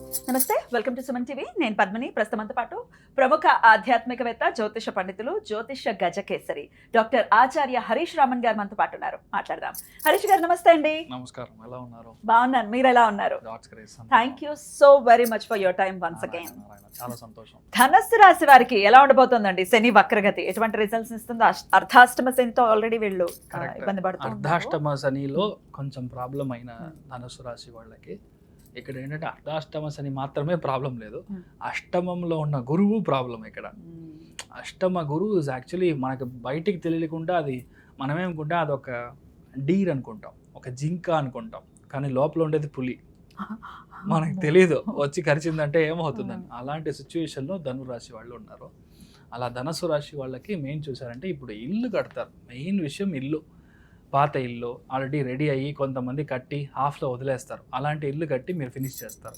నమస్తే, welcome to Suman TV. నేను పద్మిని. ప్రస్తుతంతో పాటు ప్రముఖ ఆధ్యాత్మికవేత్త, జ్యోతిష పండితులు, జ్యోతిష గజకేసరి డాక్టర్ ఆచార్య హరీష్ రామన్ గారు మనతో పాటు ఉన్నారు. మాట్లాడదాం. హరీష్ గారు నమస్తే అండి. నమస్కారం, ఎలా ఉన్నారు? బాగున్నాను, మీరు ఎలా ఉన్నారు? Thank you so very much for your time once again. చాలా సంతోషం. ధనస్సు రాశి వారికి ఎలా ఉండబోతోందండి శని వక్రగతి? ఎటువంటి రిజల్ట్స్ ఇస్తుందో? అర్ధాష్టమ శనితో ఆల్రెడీ వీళ్ళు ఇబ్బంది పడుతున్నారు. అర్ధాష్టమ శనిలో కొంచెం ప్రాబ్లం అయిన ధనుసు రాశి వాళ్ళకి ఇక్కడ ఏంటంటే అర్ధాష్టమ శని మాత్రమే ప్రాబ్లం లేదు, అష్టమంలో ఉన్న గురువు ప్రాబ్లం. ఇక్కడ అష్టమ గురువు ఇస్ యాక్చువల్లీ మనకు బయటికి తెలియకుండా అది మనమేమనుకుంటే అదొక డీర్ అనుకుంటాం, ఒక జింక అనుకుంటాం, కానీ లోపల ఉండేది పులి. మనకు తెలియదు, వచ్చి కరిచిందంటే ఏమవుతుందని. అలాంటి సిచ్యువేషన్లో ధనురాశి వాళ్ళు ఉన్నారు. అలా ధనుసు రాశి వాళ్ళకి మెయిన్ చూసారంటే ఇప్పుడు ఇల్లు కడతారు. మెయిన్ విషయం ఇల్లు. పాత ఇల్లు ఆల్రెడీ రెడీ అయ్యి కొంతమంది కట్టి హాఫ్లో వదిలేస్తారు. అలాంటి ఇల్లు కట్టి మీరు ఫినిష్ చేస్తారు.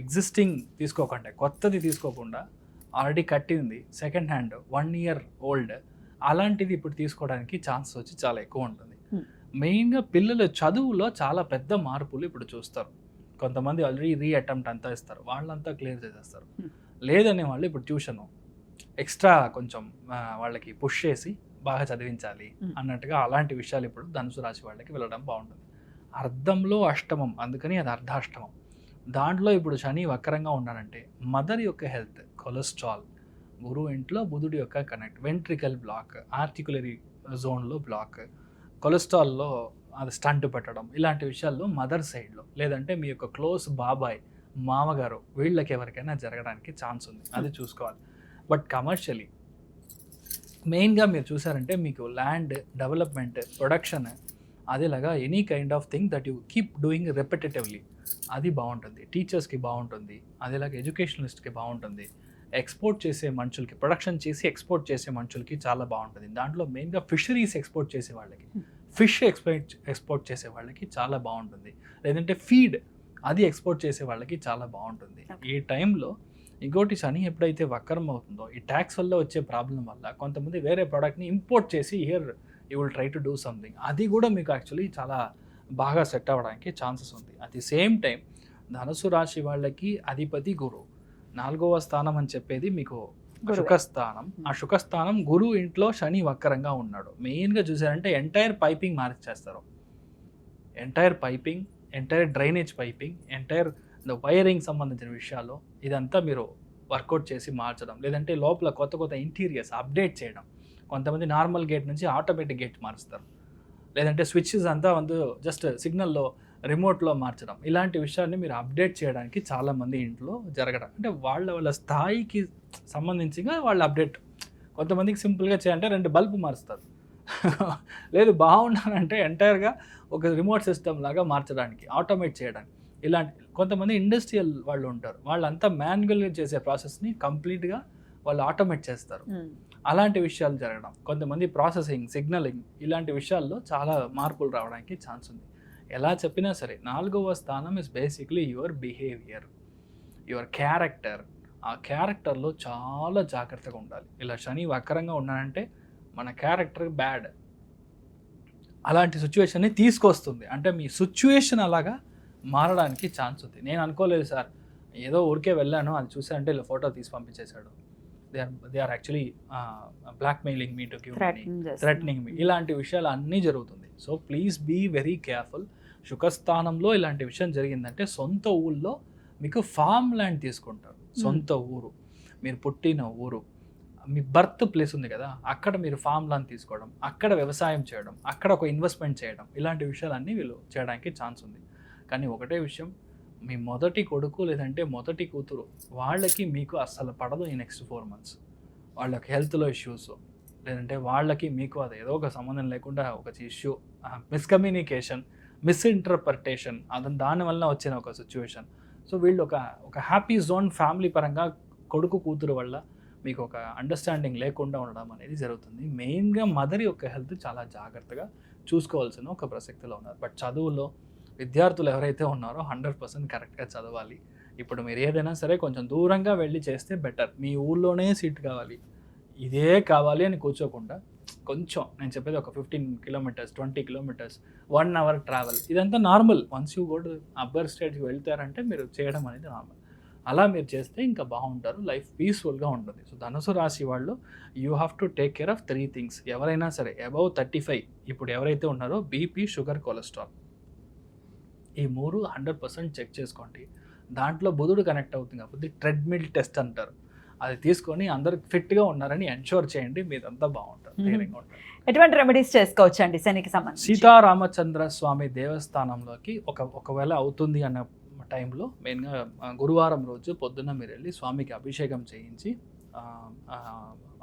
ఎగ్జిస్టింగ్ తీసుకోకుండా, కొత్తది తీసుకోకుండా ఆల్రెడీ కట్టింది సెకండ్ హ్యాండ్ 1 year ఓల్డ్ అలాంటిది ఇప్పుడు తీసుకోవడానికి ఛాన్స్ వచ్చి చాలా ఎక్కువ ఉంటుంది. మెయిన్గా పిల్లల చదువులో చాలా పెద్ద మార్పులు ఇప్పుడు చూస్తారు. కొంతమంది ఆల్రెడీ అటెంప్ట్ అంతా ఇస్తారు, వాళ్ళంతా క్లియర్ చేసేస్తారు. లేదనే వాళ్ళు ఇప్పుడు ట్యూషను ఎక్స్ట్రా కొంచెం వాళ్ళకి పుష్ చేసి బాగా చదివించాలి అన్నట్టుగా అలాంటి విషయాలు ఇప్పుడు ధనుసు రాశి వాళ్ళకి వెళ్ళడం బాగుంటుంది. అర్ధంలో అష్టమం, అందుకని అది అర్ధాష్టమం. దాంట్లో ఇప్పుడు శని వక్రంగా ఉన్నాడంటే మదర్ యొక్క హెల్త్, కొలెస్ట్రాల్, గురువు ఇంట్లో బుధుడి యొక్క కనెక్ట్, వెంట్రికల్ బ్లాక్, ఆర్టికులరీ జోన్లో బ్లాక్, కొలెస్ట్రాల్లో అది స్టంట్ పెట్టడం, ఇలాంటి విషయాల్లో మదర్ సైడ్లో లేదంటే మీ యొక్క క్లోజ్ బాబాయ్, మామగారు వీళ్ళకి ఎవరికైనా జరగడానికి ఛాన్స్ ఉంది. అది చూసుకోవాలి. బట్ కమర్షియలీ మెయిన్గా మీరు చూసారంటే మీకు ల్యాండ్ డెవలప్మెంట్, ప్రొడక్షన్, అదేలాగా any kind of thing that you keep doing repetitively అది బాగుంటుంది. టీచర్స్కి బాగుంటుంది, అదేలాగా ఎడ్యుకేషనలిస్ట్కి బాగుంటుంది, ఎక్స్పోర్ట్ చేసే మనుషులకి, ప్రొడక్షన్ చేసి ఎక్స్పోర్ట్ చేసే మనుషులకి చాలా బాగుంటుంది. దాంట్లో మెయిన్గా ఫిషరీస్ ఎక్స్పోర్ట్ చేసే వాళ్ళకి, ఫిష్ ఎక్స్పోర్ట్ చేసే వాళ్ళకి చాలా బాగుంటుంది. లేదంటే ఫీడ్ అది ఎక్స్పోర్ట్ చేసే వాళ్ళకి చాలా బాగుంటుంది. ఈ టైంలో ఇంకోటి శని ఎప్పుడైతే వక్రం అవుతుందో ఈ ట్యాక్స్ వల్ల వచ్చే ప్రాబ్లం వల్ల కొంతమంది వేరే ప్రోడక్ట్ని ఇంపోర్ట్ చేసి here you will try to do something, అది కూడా మీకు యాక్చువల్లీ చాలా బాగా సెట్ అవ్వడానికి ఛాన్సెస్ ఉంది. అట్ ది సేమ్ టైం ధనుసు రాశి వాళ్ళకి అధిపతి గురువు, 4వ స్థానం అని చెప్పేది మీకు శుకస్థానం. ఆ శుకస్థానం గురువు ఇంట్లో శని వక్రంగా ఉన్నాడు. మెయిన్గా చూసారంటే ఎంటైర్ పైపింగ్ మార్చేస్తారు. Entire piping, entire drainage piping, entire wiring సంబంధించిన విషయాల్లో ఇదంతా మీరు వర్కౌట్ చేసి మార్చడం, లేదంటే లోపల కొత్త కొత్త ఇంటీరియర్స్ అప్డేట్ చేయడం. కొంతమంది నార్మల్ గేట్ నుంచి ఆటోమేటిక్ గేట్ మారుస్తారు, లేదంటే స్విచ్చెస్ అంతా జస్ట్ సిగ్నల్లో రిమోట్లో మార్చడం. ఇలాంటి విషయాన్ని మీరు అప్డేట్ చేయడానికి చాలామంది ఇంట్లో జరగడం, అంటే వాళ్ళ స్థాయికి సంబంధించిగా వాళ్ళు అప్డేట్. కొంతమందికి సింపుల్గా చేయాలంటే 2 బల్బు మారుస్తారు, లేదు బాగుండాలంటే ఎంటైర్గా ఒక రిమోట్ సిస్టమ్ లాగా మార్చడానికి, ఆటోమేట్ చేయడానికి. ఇలాంటి కొంతమంది ఇండస్ట్రియల్ వాళ్ళు ఉంటారు, వాళ్ళంతా మాన్యువల్గా చేసే ప్రాసెస్ని కంప్లీట్గా వాళ్ళు ఆటోమేట్ చేస్తారు. అలాంటి విషయాలు జరగడం, కొంతమంది ప్రాసెసింగ్, సిగ్నలింగ్, ఇలాంటి విషయాల్లో చాలా మార్పులు రావడానికి ఛాన్స్ ఉంది. ఎలా చెప్పినా సరే 4వ స్థానం is basically your behaviour, your character. ఆ క్యారెక్టర్లో చాలా జాగ్రత్తగా ఉండాలి. ఇలా శని వక్రంగా ఉన్నాడంటే మన క్యారెక్టర్ బ్యాడ్, అలాంటి సిచ్యువేషన్ని తీసుకొస్తుంది. అంటే మీ సిచ్యువేషన్ అలాగా మారడానికి ఛాన్స్ ఉంది. నేను అనుకోలేదు సార్, ఏదో ఊరికే వెళ్ళాను, అది చూసారంటే ఇలా ఫోటో తీసి పంపించేశాడు, they are actually blackmailing me to give money, threatening me, ఇలాంటి విషయాలు అన్నీ జరుగుతుంది. So please be very careful. శుకస్థానంలో ఇలాంటి విషయం జరిగిందంటే సొంత ఊళ్ళో మీకు ఫామ్ ల్యాండ్ తీసుకుంటారు. సొంత ఊరు, మీరు పుట్టిన ఊరు, మీ బర్త్ ప్లేస్ ఉంది కదా, అక్కడ మీరు ఫామ్ ల్యాండ్ తీసుకోవడం, అక్కడ వ్యవసాయం చేయడం, అక్కడ ఒక ఇన్వెస్ట్మెంట్ చేయడం, ఇలాంటి విషయాలన్నీ వీళ్ళు చేయడానికి ఛాన్స్ ఉంది. కానీ ఒకటే విషయం, మీ మొదటి కొడుకు లేదంటే మొదటి కూతురు వాళ్ళకి మీకు అస్సలు పడదు ఈ నెక్స్ట్ 4 months. వాళ్ళకి హెల్త్లో ఇష్యూస్, లేదంటే వాళ్ళకి మీకు అది ఏదో ఒక సంబంధం లేకుండా ఒక ఇష్యూ, మిస్కమ్యూనికేషన్, మిస్ఇంటర్ప్రిటేషన్, దానివల్ల వచ్చిన ఒక సిచ్యువేషన్. సో వీళ్ళు ఒక హ్యాపీ జోన్ ఫ్యామిలీ పరంగా కొడుకు కూతురు వల్ల మీకు ఒక అండర్స్టాండింగ్ లేకుండా ఉండడం అనేది జరుగుతుంది. మెయిన్గా మదర్ యొక్క హెల్త్ చాలా జాగ్రత్తగా చూసుకోవాల్సిన ఒక ప్రసక్తిలో ఉన్నారు. బట్ చదువులో విద్యార్థులు ఎవరైతే ఉన్నారో 100% కరెక్ట్గా చదవాలి. ఇప్పుడు మీరు ఏదైనా సరే కొంచెం దూరంగా వెళ్ళి చేస్తే బెటర్. మీ ఊళ్ళోనే సీట్ కావాలి, ఇదే కావాలి అని కూర్చోకుండా కొంచెం నేను చెప్పేది ఒక 15 కిలోమీటర్స్ 20 కిలోమీటర్స్ 1 అవర్ ట్రావెల్, ఇదంతా normal. Once you go to upper స్టేజ్కి వెళ్తారంటే మీరు చేయడం అనేది నార్మల్. అలా మీరు చేస్తే ఇంకా బాగుంటారు, లైఫ్ పీస్ఫుల్గా ఉంటుంది. సో ధనుసు రాశి వాళ్ళు you have to take care of 3 things. ఎవరైనా సరే అబౌవ్ 35 ఇప్పుడు ఎవరైతే ఉన్నారో బీపీ, షుగర్, కొలెస్ట్రాల్, ఈ 3 100% చెక్ చేసుకోండి. దాంట్లో బుధుడు కనెక్ట్ అవుతుంది కాబట్టి ట్రెడ్మిల్ టెస్ట్ అంటారు, అది తీసుకొని అందరు ఫిట్గా ఉన్నారని ఎన్షూర్ చేయండి, మీదంతా బాగుంటుంది, ధైర్యంగా ఉంటుంది. ఎటువంటి రెమెడీస్ చేసుకోవచ్చు అండి శనికి సంబంధించి? సీతారామచంద్ర స్వామి దేవస్థానంలోకి ఒకవేళ అవుతుంది అన్న టైంలో మెయిన్గా గురువారం రోజు పొద్దున్న మీరు వెళ్ళి స్వామికి అభిషేకం చేయించి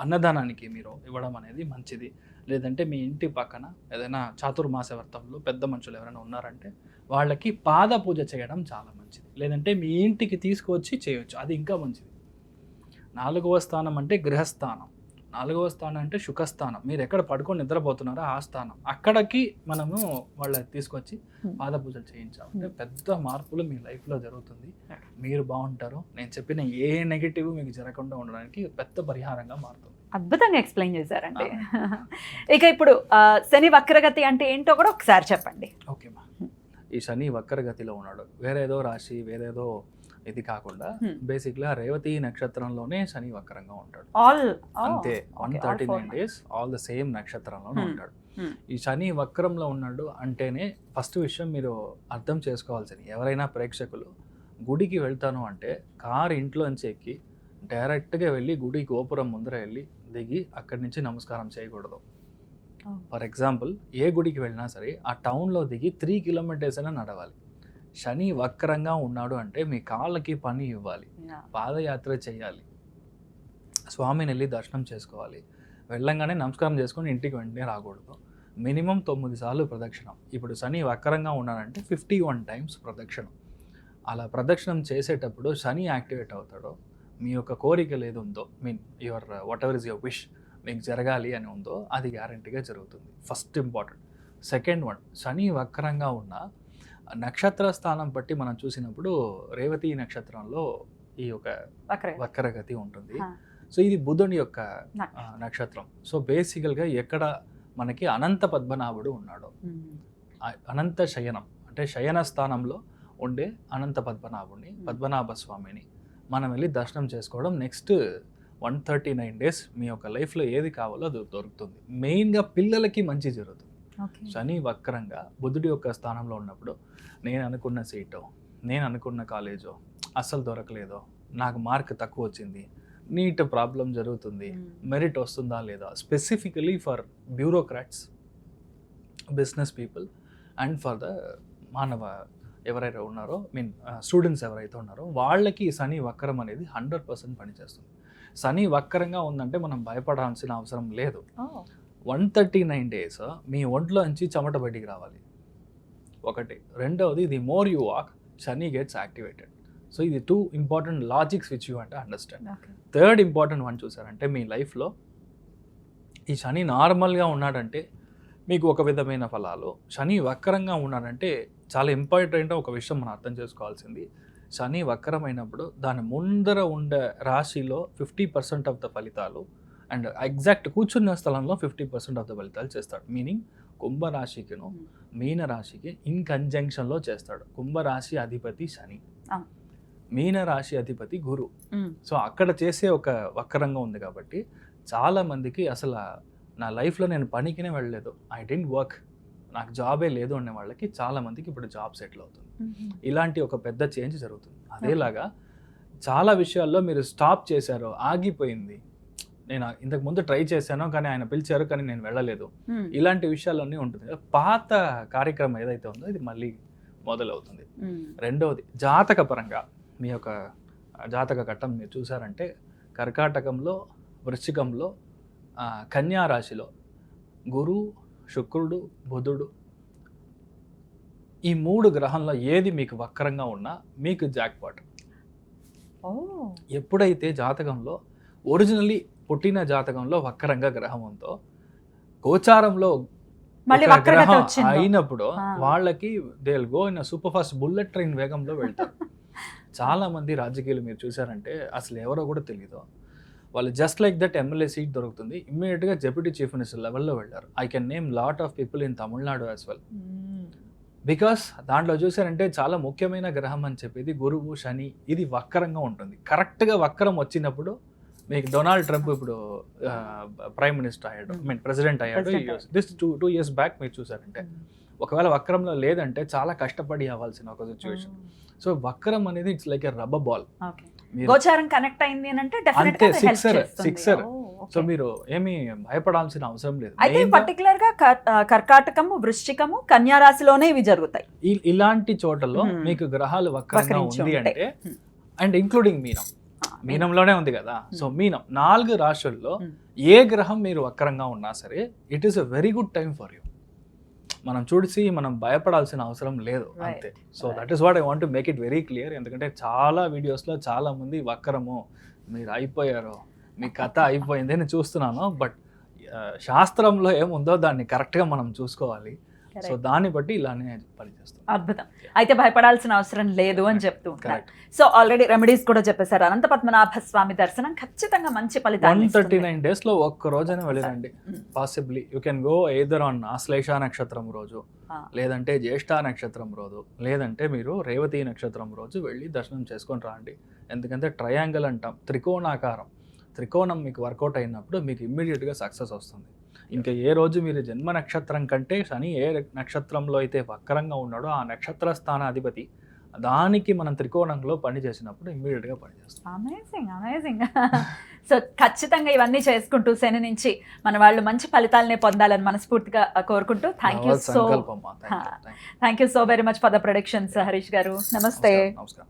అన్నదానానికి మీరు ఇవ్వడం అనేది మంచిది. లేదంటే మీ ఇంటి పక్కన ఏదైనా చాతుర్మాస వ్రతంలో పెద్ద మనుషులు ఎవరైనా ఉన్నారంటే వాళ్ళకి పాద పూజ చేయడం చాలా మంచిది. లేదంటే మీ ఇంటికి తీసుకువచ్చి చేయొచ్చు, అది ఇంకా మంచిది. 4వ స్థానం అంటే గృహస్థానం, 4వ స్థానం అంటే సుఖస్థానం, మీరు ఎక్కడ పడుకొని నిద్రపోతున్నారో ఆ స్థానం, అక్కడికి మనము వాళ్ళకి తీసుకొచ్చి పాద పూజలు చేయించామంటే పెద్ద మార్పులు మీ లైఫ్లో జరుగుతుంది, మీరు బాగుంటారు. నేను చెప్పిన ఏ నెగిటివ్ మీకు జరగకుండా ఉండడానికి పెద్ద పరిహారంగా మారుతుంది. అద్భుతంగా ఎక్స్ప్లెయిన్ చేశారండి. ఇక ఇప్పుడు శని వక్రగతి అంటే ఏంటో కూడా ఒకసారి చెప్పండి. ఓకేమా, ఈ శని వక్రగతిలో ఉన్నాడు, వేరేదో రాశి వేరేదో ఇది కాకుండా బేసిక్గా రేవతి నక్షత్రంలోనే శని వక్రంగా ఉంటాడు. అంతే, 139 డేస్ ఆల్ ద సేమ్ నక్షత్రంలోనే ఉంటాడు. ఈ శని వక్రంలో ఉన్నాడు అంటేనే ఫస్ట్ విషయం మీరు అర్థం చేసుకోవాల్సింది, ఎవరైనా ప్రేక్షకులు గుడికి వెళ్తాను అంటే కారు ఇంట్లోంచి ఎక్కి డైరెక్ట్గా వెళ్ళి గుడి గోపురం ముందర వెళ్ళి దిగి అక్కడి నుంచి నమస్కారం చేయకూడదు. ఫర్ ఎగ్జాంపుల్ ఏ గుడికి వెళ్ళినా సరే ఆ టౌన్లో దిగి 3 కిలోమీటర్స్ అయినా నడవాలి. శని వక్రంగా ఉన్నాడు అంటే మీ కాళ్ళకి పని ఇవ్వాలి, పాదయాత్ర చేయాలి, స్వామిని వెళ్ళి దర్శనం చేసుకోవాలి, వెళ్ళంగానే నమస్కారం చేసుకొని ఇంటికి వెంటనే రాకూడదు. మినిమం 9 సార్లు ప్రదక్షిణం. ఇప్పుడు శని వక్రంగా ఉన్నాడంటే 51 టైమ్స్ ప్రదక్షిణం. అలా ప్రదక్షిణం చేసేటప్పుడు శని యాక్టివేట్ అవుతాడో మీ యొక్క కోరికలు ఏది ఉందో, your what ever is your wish మీకు జరగాలి అని ఉందో అది గ్యారంటీగా జరుగుతుంది. First important. సెకండ్ వన్, శని వక్రంగా ఉన్న నక్షత్ర స్థానం బట్టి మనం చూసినప్పుడు రేవతి నక్షత్రంలో ఈ యొక్క వక్రగతి ఉంటుంది. సో ఇది బుధుని యొక్క నక్షత్రం. సో బేసికల్గా ఎక్కడ మనకి అనంత పద్మనాభుడు ఉన్నాడు, అనంత శయనం అంటే శయన స్థానంలో ఉండే అనంత పద్మనాభుడిని, పద్మనాభ స్వామిని మనం వెళ్ళి దర్శనం చేసుకోవడం. నెక్స్ట్ 139 డేస్ మీ యొక్క లైఫ్లో ఏది కావాలో అది దొరుకుతుంది. మెయిన్గా పిల్లలకి మంచి జరుగుతుంది. శని వక్రంగా బుధుడి యొక్క స్థానంలో ఉన్నప్పుడు నేను అనుకున్న సీటో, నేను అనుకున్న కాలేజో అస్సలు దొరకలేదో, నాకు మార్క్ తక్కువ వచ్చింది, నీట్ ప్రాబ్లం జరుగుతుంది, మెరిట్ వస్తుందా లేదా, specifically for bureaucrats, business people and for the మానవ ఎవరైతే ఉన్నారో స్టూడెంట్స్ ఎవరైతే ఉన్నారో వాళ్ళకి శని వక్రం అనేది 100% పనిచేస్తుంది. శని వక్రంగా ఉందంటే మనం భయపడాల్సిన అవసరం లేదు. 139 డేస్ మీ ఒంట్లోంచి చెమట బయటికి రావాలి ఒకటి. రెండవది, the more you walk Shani gets activated. So ఇది 2 ఇంపార్టెంట్ లాజిక్స్ విచ్ యూ అంటే అండర్స్టాండ్. థర్డ్ ఇంపార్టెంట్ వన్ చూసారంటే మీ లైఫ్లో ఈ శని నార్మల్గా ఉన్నాడంటే మీకు ఒక విధమైన ఫలాలు, శని వక్రంగా ఉన్నాడంటే చాలా ఇంపార్టెంట్ ఒక విషయం మనం అర్థం చేసుకోవాల్సింది, శని వక్రమైనప్పుడు దాని ముందర ఉండే రాశిలో 50% ఆఫ్ ద ఫలితాలు అండ్ ఎగ్జాక్ట్ కూర్చున్న స్థలంలో 50% ఆఫ్ ద ఫలితాలు చేస్తాడు. మీనింగ్ కుంభరాశికిను మీన రాశికి ఇన్ కంజంక్షన్లో చేస్తాడు. కుంభరాశి అధిపతి శని, మీన రాశి అధిపతి గురు. సో అక్కడ చేసే ఒక వక్రంగా ఉంది కాబట్టి చాలా మందికి అసలు నా లైఫ్లో నేను పనికినే వెళ్ళలేదు, ఐ డెంట్ వర్క్, నాకు జాబే లేదు అనే వాళ్ళకి చాలా మందికి ఇప్పుడు జాబ్ సెటిల్ అవుతుంది. ఇలాంటి ఒక పెద్ద చేంజ్ జరుగుతుంది. అదేలాగా చాలా విషయాల్లో మీరు స్టాప్ చేశారో, ఆగిపోయింది, నేను ఇంతకు ముందు ట్రై చేశాను కానీ ఆయన పిలిచారు కానీ నేను వెళ్ళలేదు, ఇలాంటి విషయాలన్నీ ఉంటుంది. పాత కార్యక్రమం ఏదైతే ఉందో ఇది మళ్ళీ మొదలవుతుంది. రెండవది, జాతక పరంగా మీ యొక్క జాతక ఘట్టం మీరు చూసారంటే కర్కాటకంలో, వృశ్చికంలో, కన్యా రాశిలో గురు, శుక్రుడు, బుధుడు, ఈ 3 గ్రహంలో ఏది మీకు వక్రంగా ఉన్నా మీకు జాక్పాట్. ఎప్పుడైతే జాతకంలో ఒరిజినల్లీ పుట్టిన జాతకంలో వక్రంగా గ్రహం ఉందో, గోచారంలో గ్రహం అయినప్పుడు వాళ్ళకి they will go in super fast bullet train వేగంలో వెళ్తారు. చాలా మంది రాజకీయాలు మీరు చూసారంటే అసలు ఎవరో కూడా తెలీదు, వాళ్ళు just like that MLA seat దొరుకుతుంది, ఇమ్మీడియట్గా డిప్యూటీ చీఫ్ మినిస్టర్ లెవెల్లో వెళ్ళారు. I can name lot of people in Tamil Nadu as well. Because దాంట్లో చూసారంటే చాలా ముఖ్యమైన గ్రహం అని చెప్పేది గురువు, శని. ఇది వక్రంగా ఉంటుంది. కరెక్ట్గా వక్రం వచ్చినప్పుడు మీకు డొనాల్డ్ ట్రంప్ ఇప్పుడు ప్రైమ్ మినిస్టర్ అయ్యాడు, ఐ మీన్ ప్రెసిడెంట్ అయ్యాడు. దిస్ టూ ఇయర్స్ బ్యాక్ మీరు చూసారంటే, ఒకవేళ వక్రంలో లేదంటే చాలా కష్టపడి అవ్వాల్సిన ఒక సిచ్యువేషన్. సో వక్రం అనేది it's like a rubber ball. గోచారం కనెక్ట్ అయింది అంటే అంతే, సిక్సర్. సో మీరు ఏమీ భయపడాల్సిన అవసరం లేదు. అయితే పర్టికులర్ గా కర్కాటకము, వృశ్చికము, కన్యా రాశిలోనే ఇవి జరుగుతాయి. ఇలాంటి చోటల్లో మీకు గ్రహాలు వక్రంగా ఉంది అంటే, అండ్ ఇంక్లూడింగ్ మీనంలోనే ఉంది కదా. సో మీనం 4 రాశుల్లో ఏ గ్రహం మీరు వక్రంగా ఉన్నా సరే it is a very good time for you. మనం చూసి మనం భయపడాల్సిన అవసరం లేదు అంతే. So that is what I want to make it very clear. ఎందుకంటే చాలా వీడియోస్లో చాలా మంది వక్రము, మీరు అయిపోయారు, మీ కథ అయిపోయింది అని చూస్తున్నాను. బట్ శాస్త్రంలో ఏముందో దాన్ని కరెక్ట్గా మనం చూసుకోవాలి. సో దాన్ని బట్టి ఇలానే పనిచేస్తాం. అద్భుతం. అయితే భయపడాల్సిన అవసరం లేదు అని చెప్తూ ఉంటారు. సో ఆల్రెడీ రెమెడీస్ కూడా చెప్పేశారు. అనంత పద్మనాభ స్వామి దర్శనం ఖచ్చితంగా మంచి ఫలితాలు. 139 days లో ఒక్క రోజైనా వెళ్ళిరండి. Possibly you can go either on Ashlesha నక్షత్రం రోజు, లేదంటే జ్యేష్ఠ నక్షత్రం రోజు, లేదంటే మీరు రేవతి నక్షత్రం రోజు వెళ్ళి దర్శనం చేసుకొని రాండి. ఎందుకంటే ట్రయాంగిల్ అంటాం, త్రికోణాకారం. త్రికోణం మీకు వర్కౌట్ అయినప్పుడు మీకు ఇమ్మీడియట్గా సక్సెస్ వస్తుంది. ఇంకా ఏ రోజు మీరు జన్మ నక్షత్రం కంటే శని ఏ నక్షత్రంలో అయితే వక్రంగా ఉన్నాడో ఆ నక్షత్ర స్థానాధిపతి దానికి మనం త్రికోణంలో పని చేసినప్పుడు ఇమ్మీడియట్గా పనిచేస్తాం. అమేజింగ్. సో ఖచ్చితంగా ఇవన్నీ చేసుకుంటూ శని నుంచి మన వాళ్ళు మంచి ఫలితాలనే పొందాలని మనస్ఫూర్తిగా కోరుకుంటూ thank you so very much for the productions Harish గారు. నమస్తే. నమస్కారం.